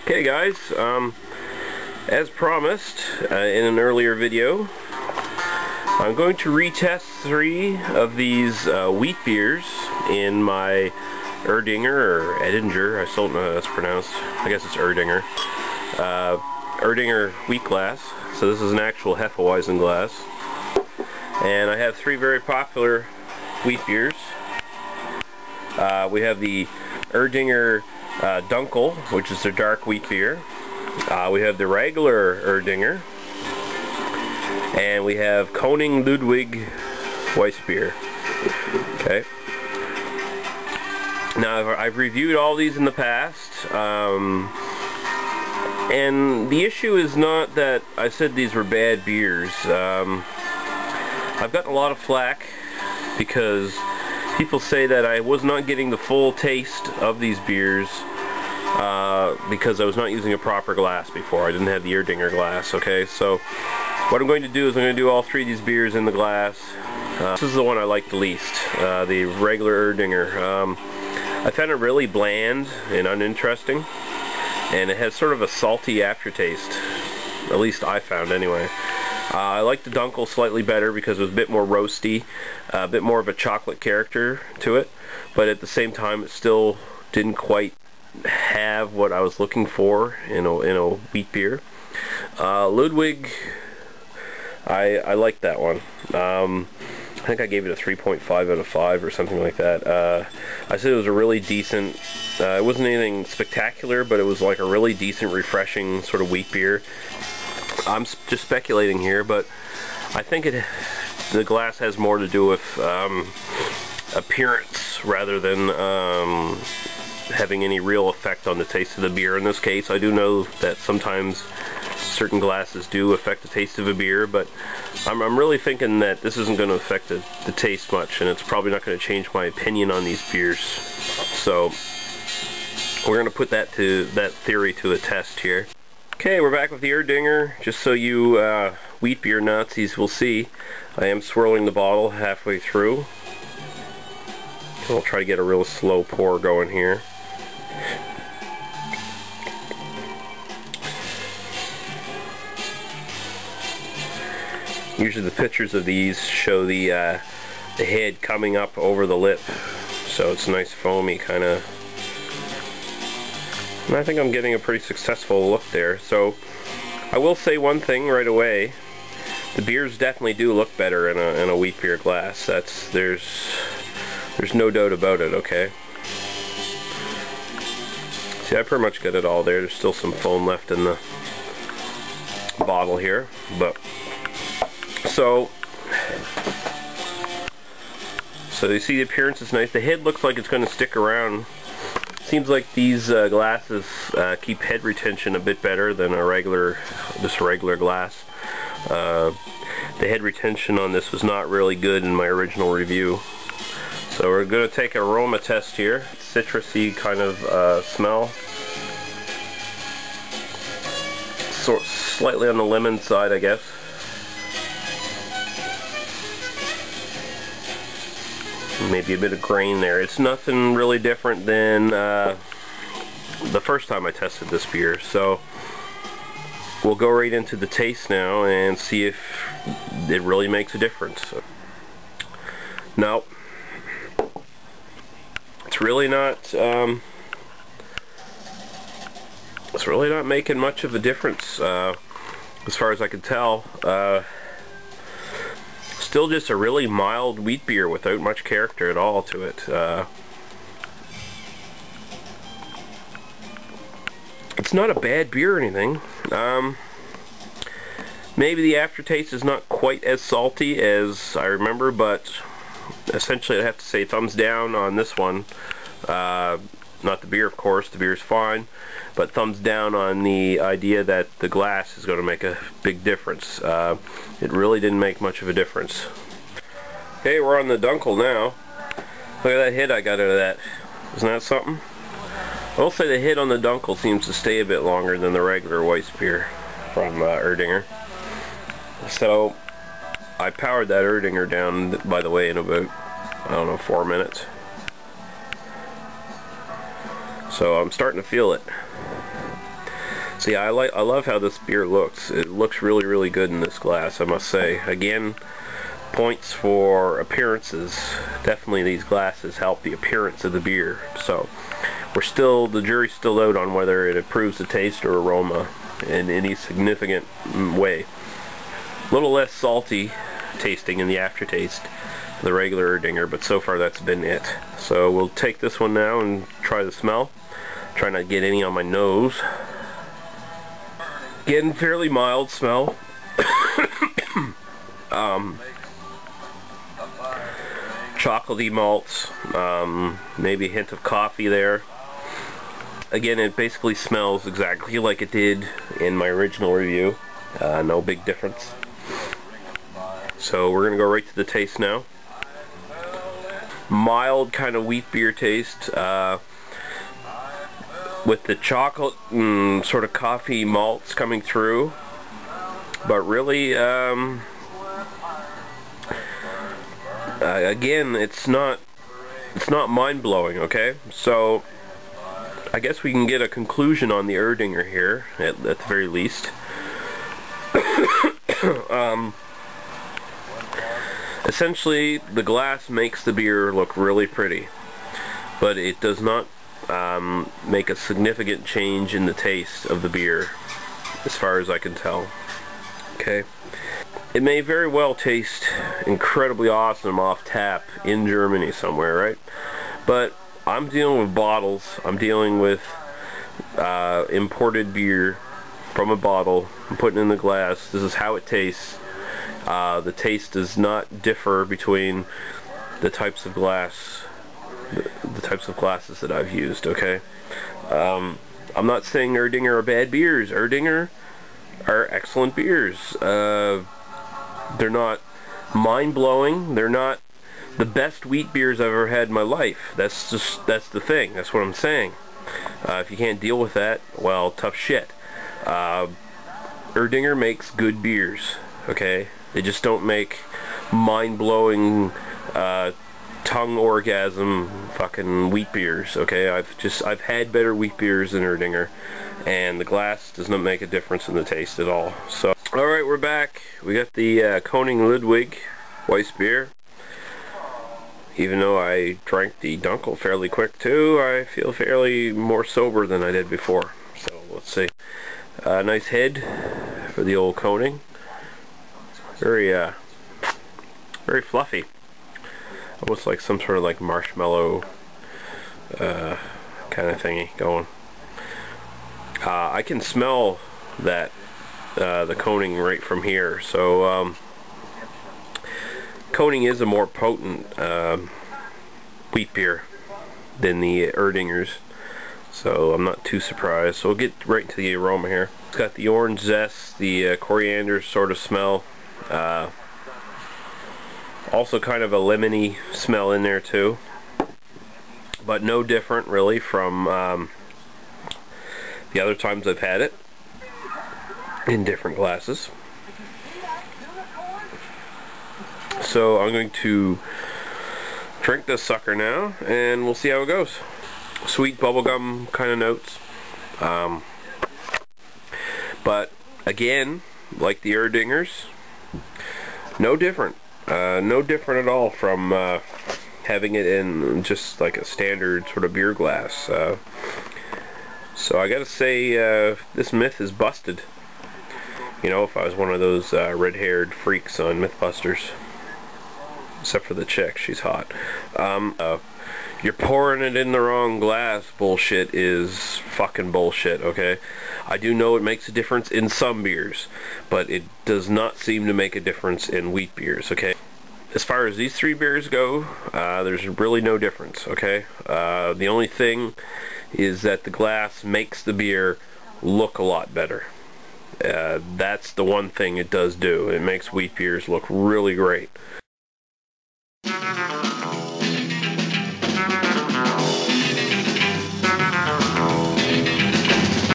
Okay guys, as promised in an earlier video, I'm going to retest 3 of these wheat beers in my Erdinger or Edinger, I still don't know how that's pronounced. I guess it's Erdinger. Erdinger wheat glass. So this is an actual Hefeweizen glass. And I have 3 very popular wheat beers. We have the Erdinger Dunkel, which is their dark wheat beer. We have the regular Erdinger, and we have Koning Ludwig Weissbier. Okay. Now I've reviewed all these in the past, and the issue is not that I said these were bad beers. I've gotten a lot of flack because people say that I was not getting the full taste of these beers because I was not using a proper glass before. I didn't have the Erdinger glass, okay? So what I'm going to do is I'm going to do all 3 of these beers in the glass. This is the one I like the least, the regular Erdinger. I found it really bland and uninteresting, and it has sort of a salty aftertaste. At least I found anyway. I like the Dunkel slightly better because it was a bit more roasty, a bit more of a chocolate character to it, but at the same time it still didn't quite have what I was looking for in a wheat beer. Ludwig, I like that one. I think I gave it a 3.5 out of 5 or something like that. I said it was a really decent, it wasn't anything spectacular, but it was like a really decent, refreshing sort of wheat beer. I'm just speculating here, but I think the glass has more to do with appearance rather than having any real effect on the taste of the beer. In this case, I do know that sometimes certain glasses do affect the taste of a beer, but I'm really thinking that this isn't going to affect the taste much, and it's probably not going to change my opinion on these beers. So we're going to put that theory to a test here. Okay, we're back with the Erdinger. Just so you wheat beer Nazis will see, I am swirling the bottle halfway through. I'll try to get a real slow pour going here. Usually the pictures of these show the head coming up over the lip, so it's a nice foamy kind of. And I think I'm getting a pretty successful look there. So I will say one thing right away: the beers definitely do look better in a wheat beer glass. There's no doubt about it. Okay. See, I pretty much got it all there. There's still some foam left in the bottle here, but. So you see the appearance is nice. The head looks like it's going to stick around. Seems like these glasses keep head retention a bit better than just a regular glass. The head retention on this was not really good in my original review. So we're going to take an aroma test here. Citrusy kind of smell. Slightly on the lemon side, I guess. Maybe a bit of grain there. It's nothing really different than the first time I tested this beer. So we'll go right into the taste now and see if it really makes a difference. No, it's really not. It's really not making much of a difference as far as I can tell. Still just a really mild wheat beer without much character at all to it. It's not a bad beer or anything. Maybe the aftertaste is not quite as salty as I remember, but essentially I'd have to say thumbs down on this one. Not the beer, of course. The beer's fine, but thumbs down on the idea that the glass is going to make a big difference. It really didn't make much of a difference. Okay, we're on the Dunkel now. Look at that hit I got out of that. Isn't that something? I will say the hit on the Dunkel seems to stay a bit longer than the regular Weissbier from Erdinger. So I powered that Erdinger down, by the way, in about, I don't know, 4 minutes. So I'm starting to feel it. So yeah, I love how this beer looks. It looks really, really good in this glass, I must say. Again, points for appearances. Definitely these glasses help the appearance of the beer. So the jury's still out on whether it improves the taste or aroma in any significant way. A little less salty tasting in the aftertaste, the regular Erdinger, but so far that's been it. So we'll take this one now and try the smell. Try not to get any on my nose. Getting fairly mild smell. Chocolatey malts, maybe a hint of coffee there. Again, it basically smells exactly like it did in my original review. No big difference. So we're going to go right to the taste now. Mild kind of wheat beer taste. With the chocolate and sort of coffee malts coming through, but really again, it's not mind-blowing. Okay, so I guess we can get a conclusion on the Erdinger here at the very least. Essentially, the glass makes the beer look really pretty, but it does not make a significant change in the taste of the beer, as far as I can tell. Okay, it may very well taste incredibly awesome off tap in Germany somewhere, right? But I'm dealing with bottles. I'm dealing with imported beer from a bottle. I'm putting it in the glass. This is how it tastes. The taste does not differ between the types of glass. The types of glasses that I've used, okay? I'm not saying Erdinger are bad beers. Erdinger are excellent beers. They're not mind-blowing. They're not the best wheat beers I've ever had in my life. That's the thing. That's what I'm saying. If you can't deal with that, well, tough shit. Erdinger makes good beers, okay? They just don't make mind-blowing, tongue orgasm fucking wheat beers, okay? I've had better wheat beers than Erdinger, and the glass does not make a difference in the taste at all. So, alright, we're back. We got the Koning Ludwig Weiss beer. Even though I drank the Dunkel fairly quick too, I feel fairly more sober than I did before. So, let's see. Nice head for the old Koning. Very fluffy. Almost like some sort of like marshmallow kind of thingy going. I can smell that the Koning right from here. So Koning is a more potent wheat beer than the Erdingers. So I'm not too surprised. So we'll get right into the aroma here. It's got the orange zest, the coriander sort of smell. Also kind of a lemony smell in there too, but no different really from the other times I've had it in different glasses. So I'm going to drink this sucker now and we'll see how it goes. Sweet bubblegum kind of notes, but again, like the Erdingers, no different. No different at all from having it in just like a standard sort of beer glass. So I gotta say, this myth is busted. You know, if I was one of those red-haired freaks on Mythbusters. Except for the chick, she's hot. You're pouring it in the wrong glass bullshit is fucking bullshit, okay? I do know it makes a difference in some beers, but it does not seem to make a difference in wheat beers, okay? As far as these three beers go, there's really no difference, okay? The only thing is that the glass makes the beer look a lot better. That's the one thing it does do. It makes wheat beers look really great.